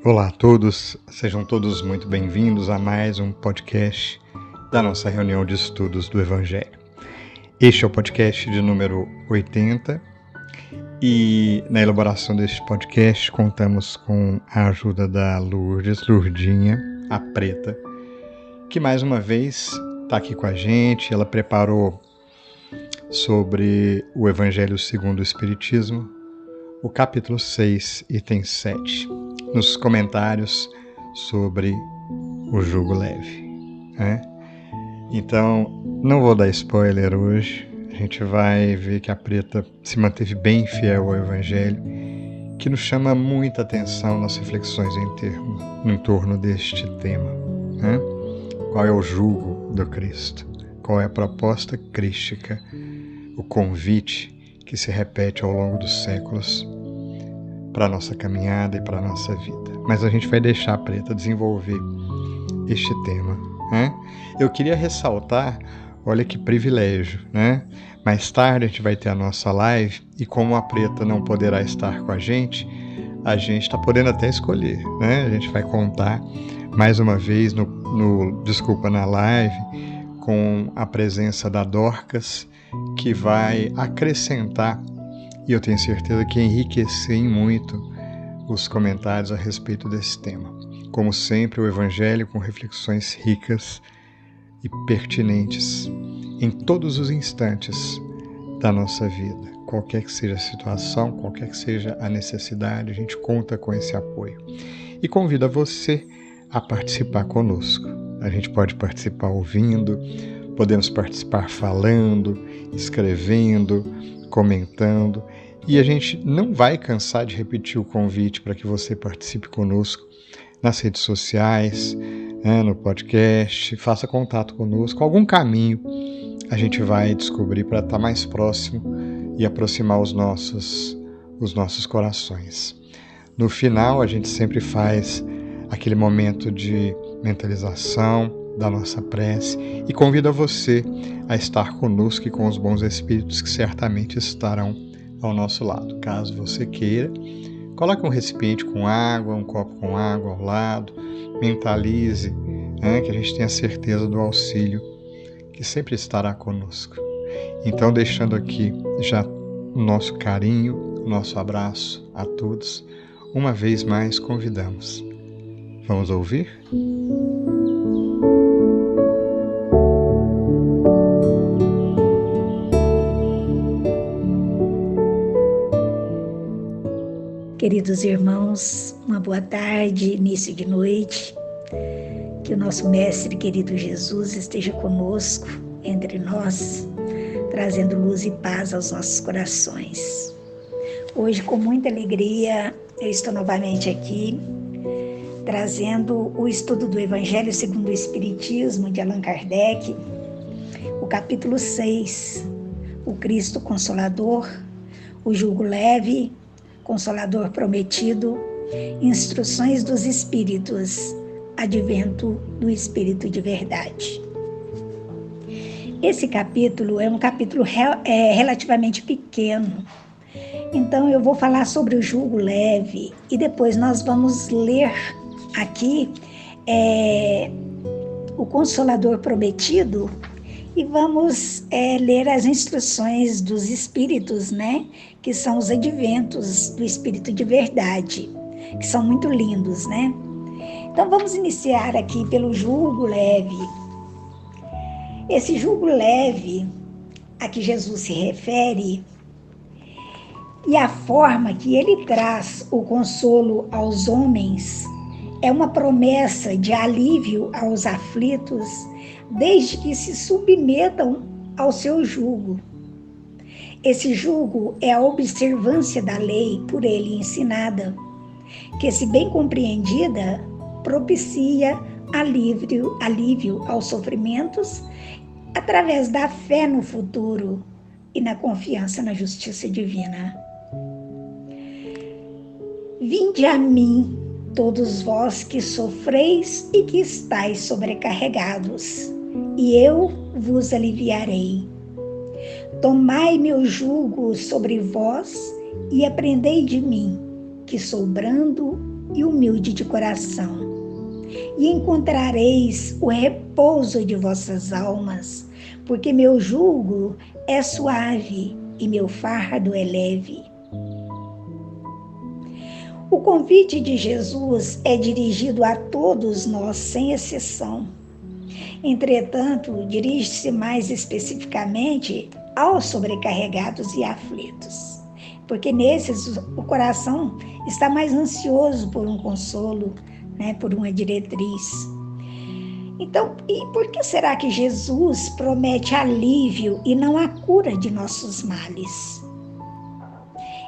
Olá a todos, sejam todos muito bem-vindos a mais um podcast da nossa reunião de estudos do Evangelho. Este é o podcast de número 80 e na elaboração deste podcast contamos com a ajuda da Lurdinha, a Preta, que mais uma vez está aqui com a gente. Ela preparou sobre o Evangelho segundo o Espiritismo, o capítulo 6, item 7, nos comentários sobre o jugo leve, né? Então, não vou dar spoiler hoje, a gente vai ver que a Preta se manteve bem fiel ao Evangelho, que nos chama muita atenção nas reflexões em torno deste tema, né? Qual é o jugo do Cristo? Qual é a proposta crística, o convite que se repete ao longo dos séculos para a nossa caminhada e para a nossa vida? Mas a gente vai deixar a Preta desenvolver este tema, né? Eu queria ressaltar, olha que privilégio, né? Mais tarde a gente vai ter a nossa live e como a Preta não poderá estar com a gente está podendo até escolher, né? A gente vai contar mais uma vez na live com a presença da Dorcas, que vai acrescentar, e eu tenho certeza que enriquecer em muito os comentários a respeito desse tema. Como sempre, o Evangelho com reflexões ricas e pertinentes em todos os instantes da nossa vida. Qualquer que seja a situação, qualquer que seja a necessidade, a gente conta com esse apoio. E convido a você a participar conosco. A gente pode participar ouvindo, podemos participar falando, escrevendo, comentando. E a gente não vai cansar de repetir o convite para que você participe conosco nas redes sociais, no podcast, faça contato conosco. Algum caminho a gente vai descobrir para estar mais próximo e aproximar os nossos corações. No final, a gente sempre faz aquele momento de mentalização da nossa prece e convido você a estar conosco e com os bons espíritos que certamente estarão ao nosso lado. Caso você queira, coloque um recipiente com água, um copo com água ao lado, mentalize, que a gente tenha certeza do auxílio que sempre estará conosco. Então, deixando aqui já o nosso carinho, o nosso abraço a todos, uma vez mais convidamos. Vamos ouvir? Queridos irmãos, uma boa tarde, início de noite. Que o nosso Mestre querido Jesus esteja conosco, entre nós, trazendo luz e paz aos nossos corações. Hoje, com muita alegria, eu estou novamente aqui, trazendo o estudo do Evangelho segundo o Espiritismo de Allan Kardec, o capítulo 6, o Cristo Consolador, o jugo leve, Consolador prometido, instruções dos Espíritos, advento do Espírito de verdade. Esse capítulo é um capítulo relativamente pequeno, então eu vou falar sobre o jugo leve e depois nós vamos ler aqui o Consolador prometido e vamos ler as instruções dos Espíritos, que são os adventos do Espírito de verdade, que são muito lindos, Então vamos iniciar aqui pelo jugo leve. Esse jugo leve a que Jesus se refere e a forma que ele traz o consolo aos homens é uma promessa de alívio aos aflitos desde que se submetam ao seu jugo. Esse jugo é a observância da lei por ele ensinada, que, se bem compreendida, propicia alívio aos sofrimentos através da fé no futuro e na confiança na justiça divina. Vinde a mim, todos vós que sofreis e que estáis sobrecarregados, e eu vos aliviarei. Tomai meu jugo sobre vós e aprendei de mim, que sou brando e humilde de coração, e encontrareis o repouso de vossas almas, porque meu jugo é suave e meu fardo é leve. O convite de Jesus é dirigido a todos nós, sem exceção. Entretanto, dirige-se mais especificamente aos sobrecarregados e aflitos, porque nesses o coração está mais ansioso por um consolo, por uma diretriz. Então, e por que será que Jesus promete alívio e não a cura de nossos males?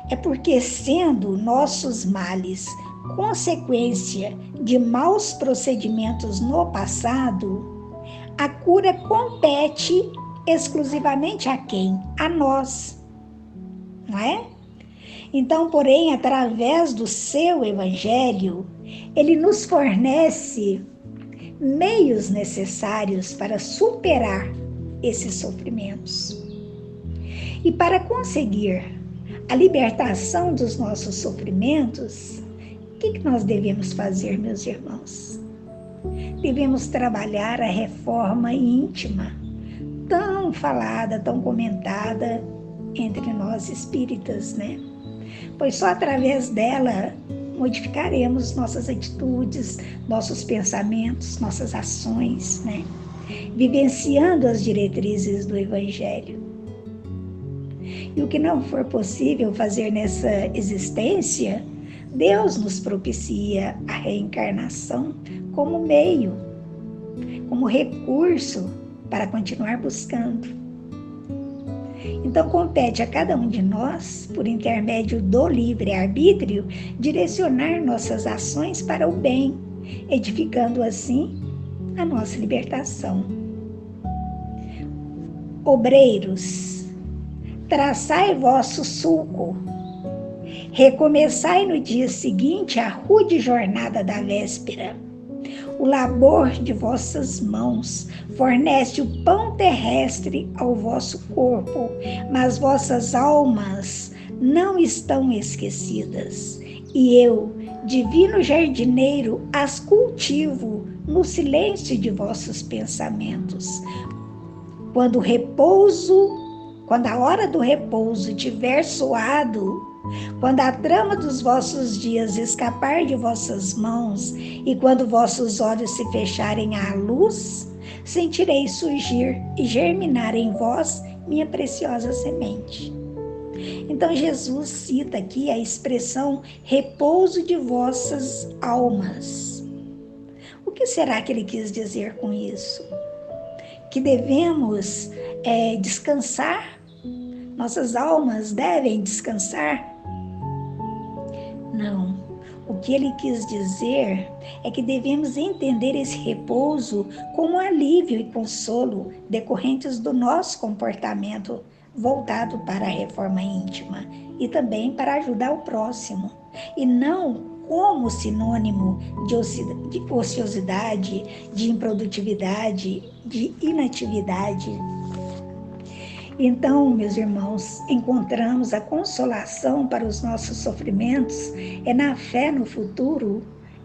É porque, sendo nossos males consequência de maus procedimentos no passado, a cura compete exclusivamente a quem? A nós, não é? Então, porém, através do seu evangelho, ele nos fornece meios necessários para superar esses sofrimentos. E para conseguir a libertação dos nossos sofrimentos, o que nós devemos fazer, meus irmãos? Devemos trabalhar a reforma íntima, tão falada, tão comentada entre nós espíritas, Pois só através dela modificaremos nossas atitudes, nossos pensamentos, nossas ações, Vivenciando as diretrizes do Evangelho. E o que não for possível fazer nessa existência, Deus nos propicia a reencarnação como meio, como recurso para continuar buscando. Então, compete a cada um de nós, por intermédio do livre-arbítrio, direcionar nossas ações para o bem, edificando assim a nossa libertação. Obreiros, traçai vosso sulco, recomeçai no dia seguinte a rude jornada da véspera. O labor de vossas mãos fornece o pão terrestre ao vosso corpo, mas vossas almas não estão esquecidas. E eu, divino jardineiro, as cultivo no silêncio de vossos pensamentos. Quando a hora do repouso tiver soado, quando a trama dos vossos dias escapar de vossas mãos e quando vossos olhos se fecharem à luz, sentireis surgir e germinar em vós minha preciosa semente. Então Jesus cita aqui a expressão repouso de vossas almas. O que será que ele quis dizer com isso? Que devemos descansar? Nossas almas devem descansar? Não. O que ele quis dizer é que devemos entender esse repouso como alívio e consolo decorrentes do nosso comportamento voltado para a reforma íntima e também para ajudar o próximo, e não como sinônimo de ociosidade, de improdutividade, de inatividade. Então, meus irmãos, encontramos a consolação para os nossos sofrimentos na fé no futuro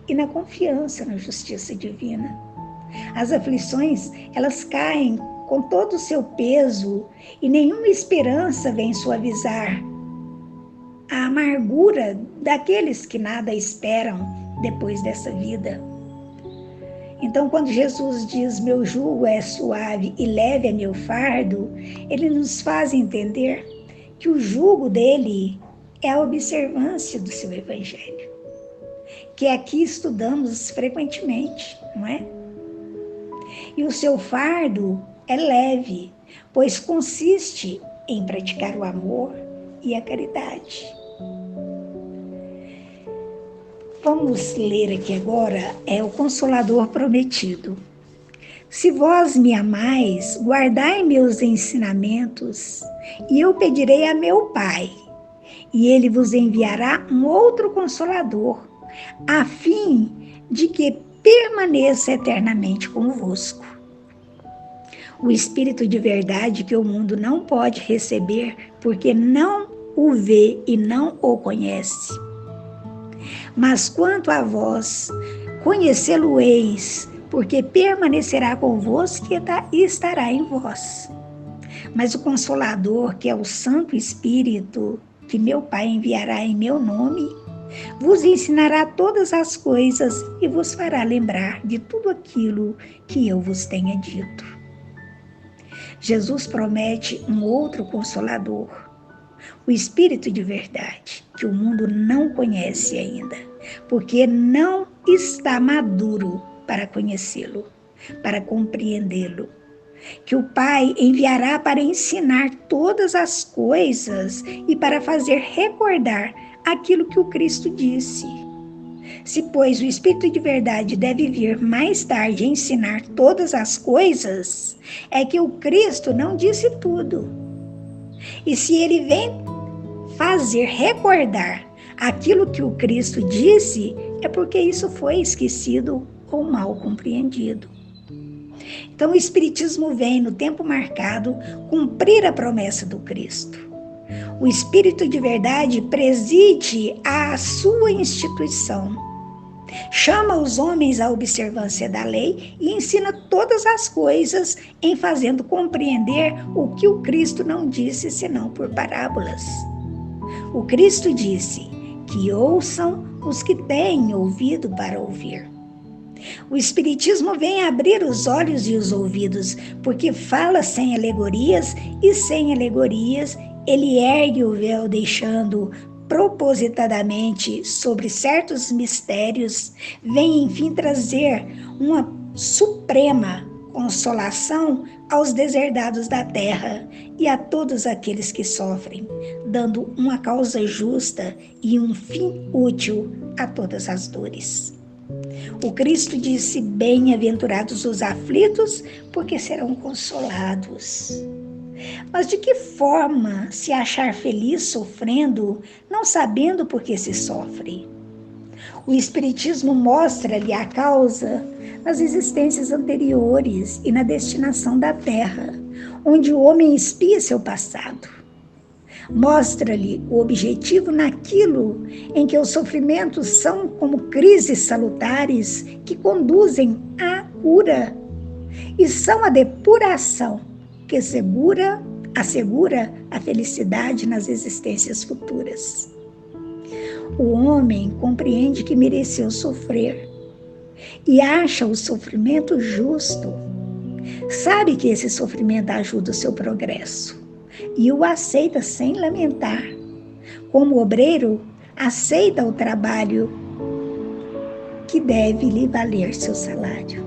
e na confiança na justiça divina. As aflições, elas caem com todo o seu peso e nenhuma esperança vem suavizar a amargura daqueles que nada esperam depois dessa vida. Então, quando Jesus diz, meu jugo é suave e leve é meu fardo, ele nos faz entender que o jugo dele é a observância do seu evangelho, que aqui estudamos frequentemente, não é? E o seu fardo é leve, pois consiste em praticar o amor e a caridade. Vamos ler aqui agora o Consolador Prometido. Se vós me amais, guardai meus ensinamentos, e eu pedirei a meu Pai, e ele vos enviará um outro Consolador, a fim de que permaneça eternamente convosco. O Espírito de verdade que o mundo não pode receber, porque não o vê e não o conhece. Mas quanto a vós, conhecê-lo-eis, porque permanecerá convosco e estará em vós. Mas o Consolador, que é o Santo Espírito, que meu Pai enviará em meu nome, vos ensinará todas as coisas e vos fará lembrar de tudo aquilo que eu vos tenha dito. Jesus promete um outro Consolador, o Espírito de verdade, que o mundo não conhece ainda, porque não está maduro para conhecê-lo, para compreendê-lo, que o Pai enviará para ensinar todas as coisas e para fazer recordar aquilo que o Cristo disse. Se, pois, o Espírito de verdade deve vir mais tarde ensinar todas as coisas, é que o Cristo não disse tudo. E se ele vem fazer recordar aquilo que o Cristo disse, é porque isso foi esquecido ou mal compreendido. Então, o Espiritismo vem, no tempo marcado, cumprir a promessa do Cristo. O Espírito de verdade preside a sua instituição, chama os homens à observância da lei e ensina todas as coisas em fazendo compreender o que o Cristo não disse senão por parábolas. O Cristo disse que ouçam os que têm ouvido para ouvir. O Espiritismo vem abrir os olhos e os ouvidos, porque fala sem alegorias, e sem alegorias ele ergue o véu, deixando propositadamente sobre certos mistérios, vem enfim trazer uma suprema consolação aos deserdados da terra e a todos aqueles que sofrem, dando uma causa justa e um fim útil a todas as dores. O Cristo disse: bem-aventurados os aflitos, porque serão consolados. Mas de que forma se achar feliz sofrendo, não sabendo por que se sofre? O Espiritismo mostra-lhe a causa nas existências anteriores e na destinação da Terra, onde o homem expia seu passado. Mostra-lhe o objetivo naquilo em que os sofrimentos são como crises salutares que conduzem à cura e são a depuração que assegura a felicidade nas existências futuras. O homem compreende que mereceu sofrer e acha o sofrimento justo. Sabe que esse sofrimento ajuda o seu progresso e o aceita sem lamentar. Como obreiro, aceita o trabalho que deve lhe valer seu salário.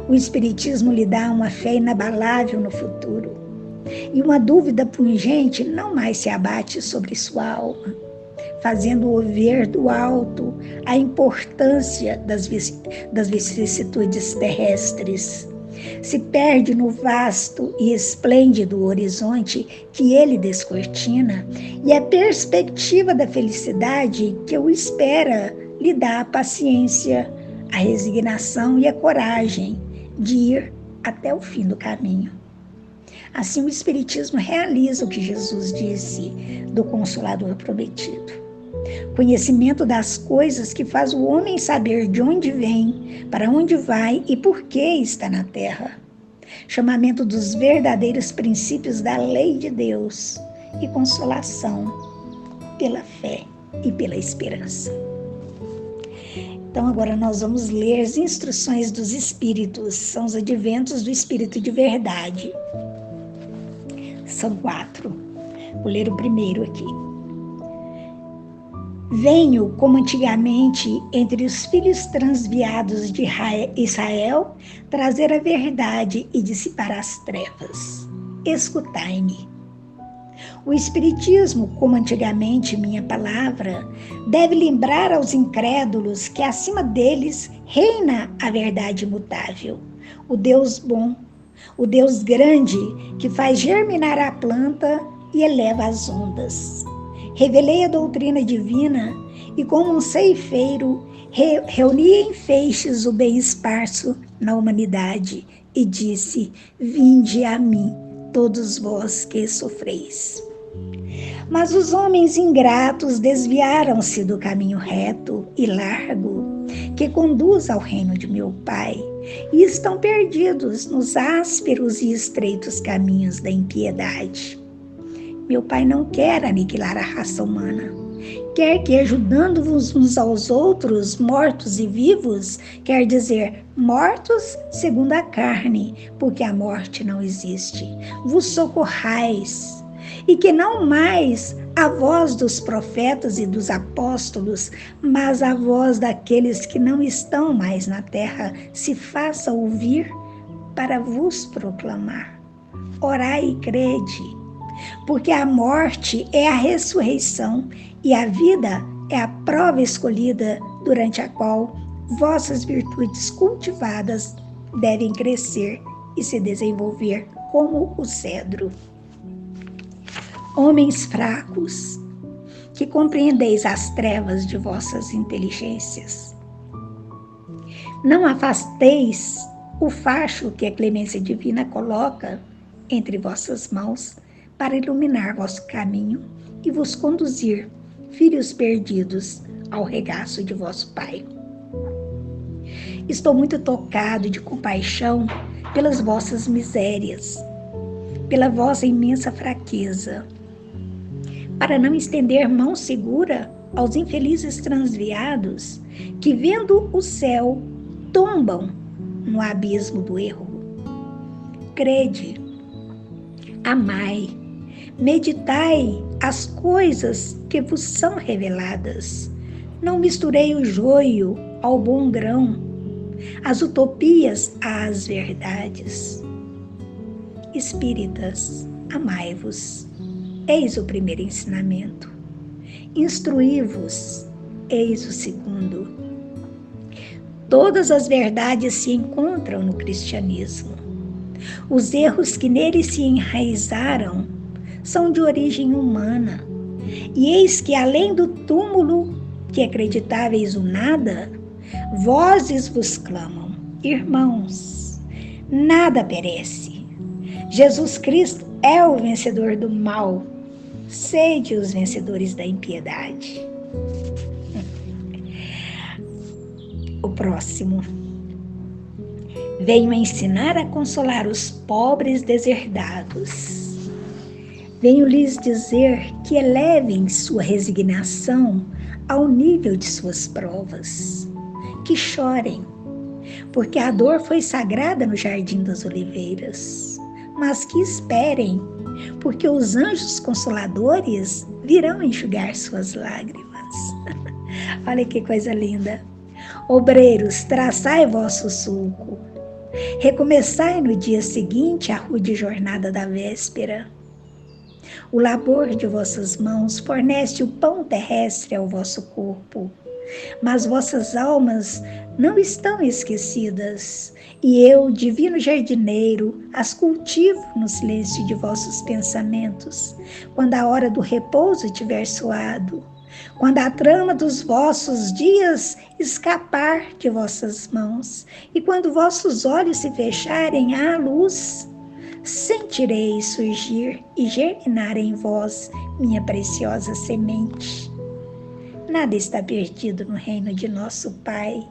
O Espiritismo lhe dá uma fé inabalável no futuro e uma dúvida pungente não mais se abate sobre sua alma, fazendo-o ver do alto a importância das vicissitudes terrestres. Se perde no vasto e esplêndido horizonte que ele descortina, e a perspectiva da felicidade que o espera lhe dá a paciência, a resignação e a coragem de ir até o fim do caminho. Assim, o Espiritismo realiza o que Jesus disse do Consolador prometido. Conhecimento das coisas que faz o homem saber de onde vem, para onde vai e por que está na terra. Chamamento dos verdadeiros princípios da lei de Deus e consolação pela fé e pela esperança. Então agora nós vamos ler as instruções dos Espíritos, são os adventos do Espírito de verdade. São 4. Vou ler o primeiro aqui. Venho, como antigamente, entre os filhos transviados de Israel, trazer a verdade e dissipar as trevas. Escutai-me. O Espiritismo, como antigamente minha palavra, deve lembrar aos incrédulos que acima deles reina a verdade imutável, o Deus bom, o Deus grande que faz germinar a planta e eleva as ondas. Revelei a doutrina divina e, como um ceifeiro, reuni em feixes o bem esparso na humanidade e disse: vinde a mim, todos vós que sofreis. Mas os homens ingratos desviaram-se do caminho reto e largo que conduz ao reino de meu Pai e estão perdidos nos ásperos e estreitos caminhos da impiedade. Meu Pai não quer aniquilar a raça humana. Quer que, ajudando-vos uns aos outros, mortos e vivos, quer dizer, mortos segundo a carne, porque a morte não existe, vos socorrais, e que não mais a voz dos profetas e dos apóstolos, mas a voz daqueles que não estão mais na terra se faça ouvir para vos proclamar. Orai e crede, porque a morte é a ressurreição e a vida é a prova escolhida durante a qual vossas virtudes cultivadas devem crescer e se desenvolver como o cedro. Homens fracos, que compreendeis as trevas de vossas inteligências, não afasteis o facho que a clemência divina coloca entre vossas mãos para iluminar vosso caminho e vos conduzir, filhos perdidos, ao regaço de vosso Pai. Estou muito tocado de compaixão pelas vossas misérias, pela vossa imensa fraqueza, para não estender mão segura aos infelizes transviados que, vendo o céu, tombam no abismo do erro. Crede, amai, meditai as coisas que vos são reveladas. Não misturei o joio ao bom grão, as utopias às verdades. Espíritas, amai-vos. Eis o primeiro ensinamento. Instruí-vos. Eis o segundo. Todas as verdades se encontram no cristianismo. Os erros que nele se enraizaram são de origem humana. E eis que, além do túmulo que acreditáveis o nada, vozes vos clamam: irmãos, nada perece. Jesus Cristo é o vencedor do mal. Sede os vencedores da impiedade. O próximo. Venho ensinar a consolar os pobres deserdados. Venho lhes dizer que elevem sua resignação ao nível de suas provas. Que chorem, porque a dor foi sagrada no Jardim das Oliveiras. Mas que esperem, porque os anjos consoladores virão enxugar suas lágrimas. Olha que coisa linda. Obreiros, traçai vosso sulco. Recomeçai no dia seguinte a rude jornada da véspera. O labor de vossas mãos fornece o pão terrestre ao vosso corpo, mas vossas almas não estão esquecidas, e eu, divino jardineiro, as cultivo no silêncio de vossos pensamentos, quando a hora do repouso tiver soado, quando a trama dos vossos dias escapar de vossas mãos, e quando vossos olhos se fecharem à luz, sentirei surgir e germinar em vós minha preciosa semente. Nada está perdido no reino de nosso Pai,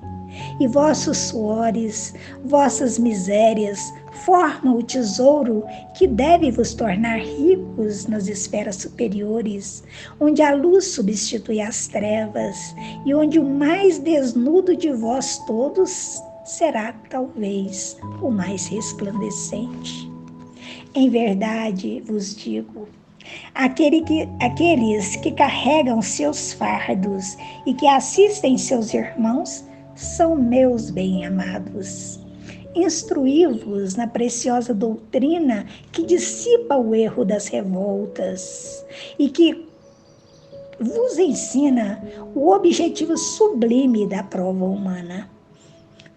e vossos suores, vossas misérias formam o tesouro que deve vos tornar ricos nas esferas superiores, onde a luz substitui as trevas e onde o mais desnudo de vós todos será, talvez, o mais resplandecente. Em verdade vos digo, aqueles que carregam seus fardos e que assistem seus irmãos são meus bem-amados. Instruí-vos na preciosa doutrina que dissipa o erro das revoltas e que vos ensina o objetivo sublime da prova humana.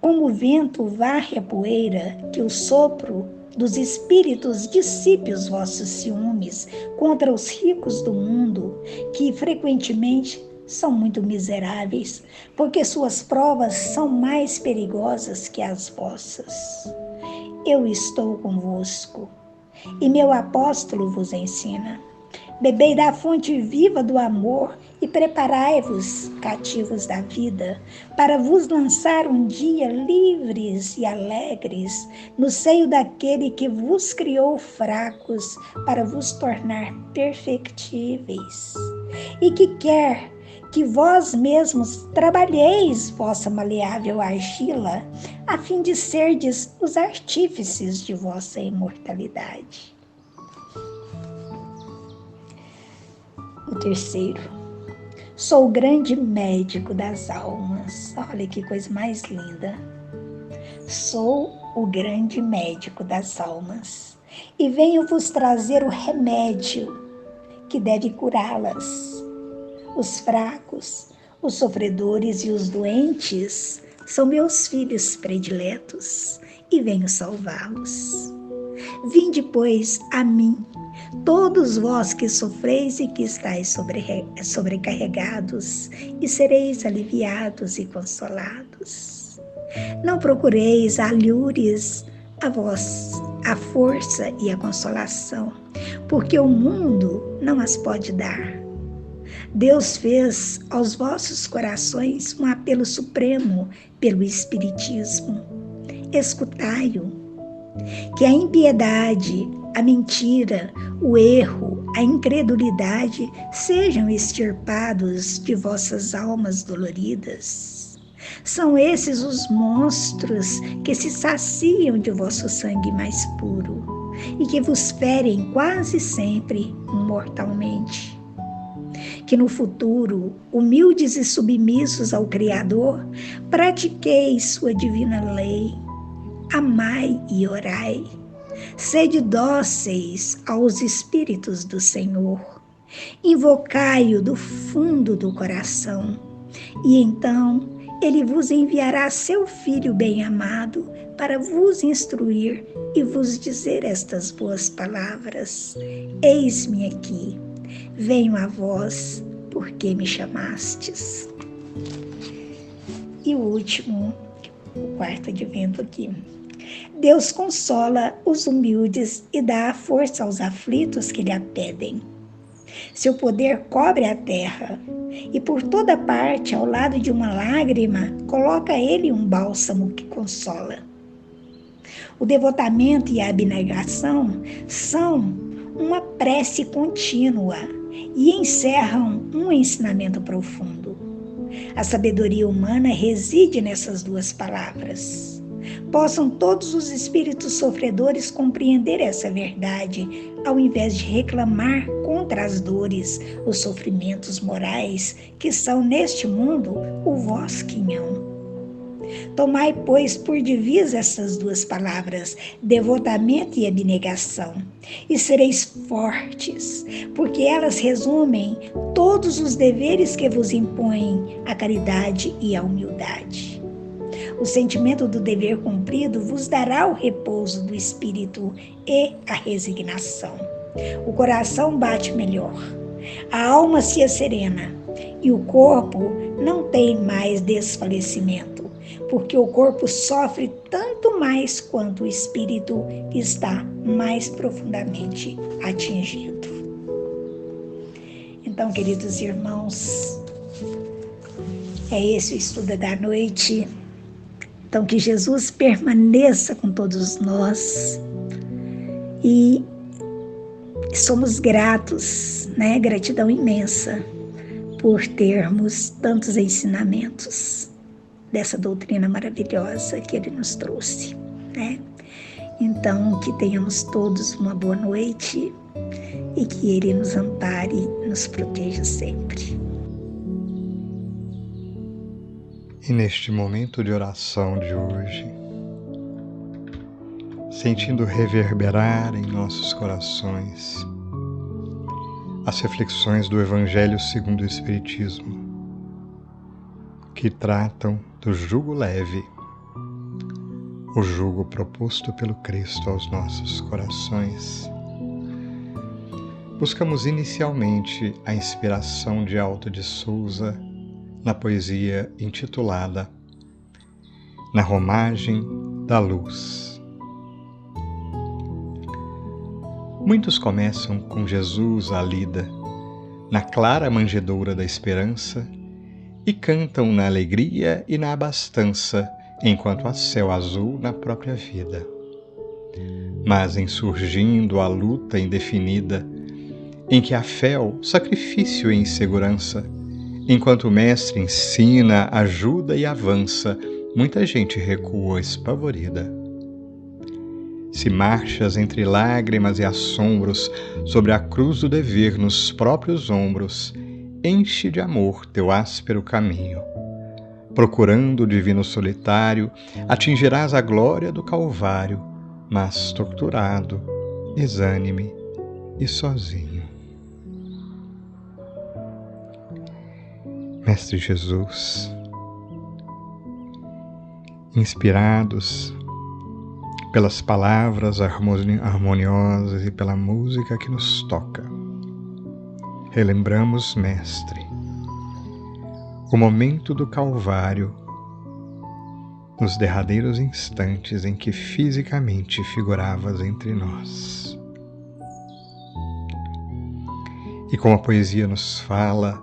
Como o vento varre a poeira, que o sopro dos espíritos dissipe os vossos ciúmes contra os ricos do mundo, que frequentemente são muito miseráveis, porque suas provas são mais perigosas que as vossas. Eu estou convosco, e meu apóstolo vos ensina. Bebei da fonte viva do amor e preparai-vos, cativos da vida, para vos lançar um dia livres e alegres no seio daquele que vos criou fracos para vos tornar perfectíveis, e que quer que vós mesmos trabalheis vossa maleável argila, a fim de serdes os artífices de vossa imortalidade. O terceiro, sou o grande médico das almas. Olha que coisa mais linda. Sou o grande médico das almas e venho vos trazer o remédio que deve curá-las. Os fracos, os sofredores e os doentes são meus filhos prediletos e venho salvá-los. Vinde, pois, a mim, todos vós que sofreis e que estáis sobrecarregados, e sereis aliviados e consolados. Não procureis alhures a vós, a força e a consolação, porque o mundo não as pode dar. Deus fez aos vossos corações um apelo supremo pelo Espiritismo. Escutai-o, que a impiedade, a mentira, o erro, a incredulidade sejam extirpados de vossas almas doloridas. São esses os monstros que se saciam de vosso sangue mais puro e que vos ferem quase sempre mortalmente. Que no futuro, humildes e submissos ao Criador, pratiqueis sua divina lei, amai e orai, sede dóceis aos Espíritos do Senhor, invocai-o do fundo do coração, e então ele vos enviará seu Filho bem-amado para vos instruir e vos dizer estas boas palavras: eis-me aqui, venho a vós, porque me chamastes. E o último, o quarto advento aqui. Deus consola os humildes e dá a força aos aflitos que lhe a pedem. Seu poder cobre a terra, e por toda parte, ao lado de uma lágrima, coloca ele um bálsamo que consola. O devotamento e a abnegação são uma prece contínua e encerram um ensinamento profundo. A sabedoria humana reside nessas duas palavras. Possam todos os espíritos sofredores compreender essa verdade, ao invés de reclamar contra as dores, os sofrimentos morais que são neste mundo o vosso quinhão. Tomai, pois, por divisa essas duas palavras, devotamento e abnegação, e sereis fortes, porque elas resumem todos os deveres que vos impõem a caridade e a humildade. O sentimento do dever cumprido vos dará o repouso do espírito e a resignação. O coração bate melhor, a alma se serena e o corpo não tem mais desfalecimento, porque o corpo sofre tanto mais quanto o espírito está mais profundamente atingido. Então, queridos irmãos, é esse o estudo da noite. Então, que Jesus permaneça com todos nós e somos gratos, né? Gratidão imensa por termos tantos ensinamentos dessa doutrina maravilhosa que Ele nos trouxe, né? Então, que tenhamos todos uma boa noite e que Ele nos ampare e nos proteja sempre. E neste momento de oração de hoje, sentindo reverberar em nossos corações as reflexões do Evangelho segundo o Espiritismo, que tratam do jugo leve, o jugo proposto pelo Cristo aos nossos corações, buscamos inicialmente a inspiração de Alto de Souza na poesia intitulada Na Romagem da Luz. Muitos começam com Jesus à lida, na clara manjedoura da esperança, e cantam na alegria e na abastança, enquanto há céu azul na própria vida. Mas em surgindo a luta indefinida, em que há fé, sacrifício e insegurança, enquanto o mestre ensina, ajuda e avança, muita gente recua espavorida. Se marchas entre lágrimas e assombros, sobre a cruz do dever nos próprios ombros, enche de amor teu áspero caminho. Procurando o divino solitário, atingirás a glória do Calvário, mas torturado, exânime e sozinho. Mestre Jesus, inspirados pelas palavras harmoniosas e pela música que nos toca, relembramos, Mestre, o momento do Calvário, nos derradeiros instantes em que fisicamente figuravas entre nós. E como a poesia nos fala,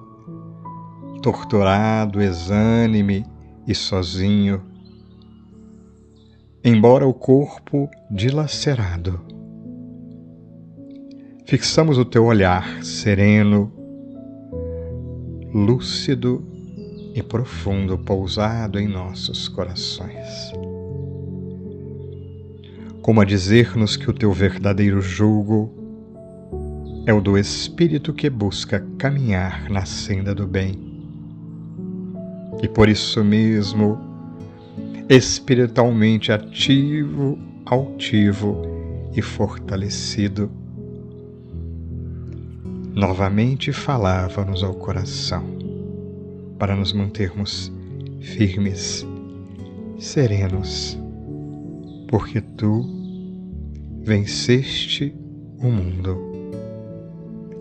torturado, exânime e sozinho, embora o corpo dilacerado, fixamos o teu olhar sereno, lúcido e profundo pousado em nossos corações, como a dizer-nos que o teu verdadeiro jugo é o do espírito que busca caminhar na senda do bem. E por isso mesmo, espiritualmente ativo, altivo e fortalecido, novamente falava-nos ao coração, para nos mantermos firmes, serenos, porque tu venceste o mundo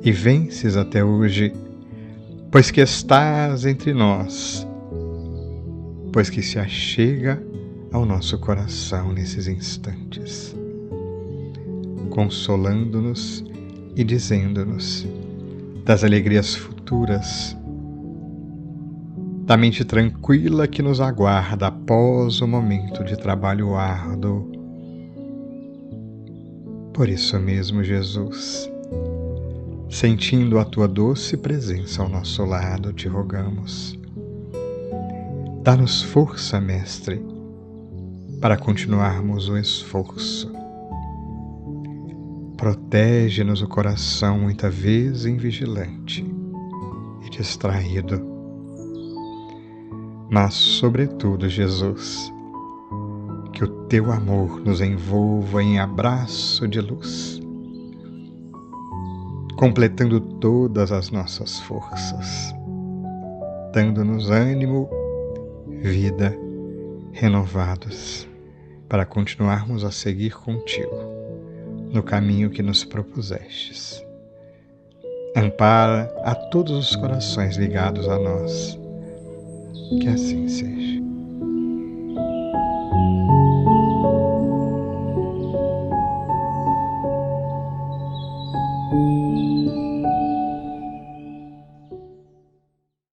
e vences até hoje, pois que estás entre nós, pois que se achega ao nosso coração nesses instantes, consolando-nos e dizendo-nos das alegrias futuras, da mente tranquila que nos aguarda após o momento de trabalho árduo. Por isso mesmo, Jesus, sentindo a tua doce presença ao nosso lado, te rogamos, dá-nos força, Mestre, para continuarmos o esforço. Protege-nos o coração muita vez invigilante e distraído. Mas, sobretudo, Jesus, que o teu amor nos envolva em abraço de luz, completando todas as nossas forças, dando-nos ânimo, vida, renovados, para continuarmos a seguir contigo no caminho que nos propusestes. Ampara a todos os corações ligados a nós, que assim seja.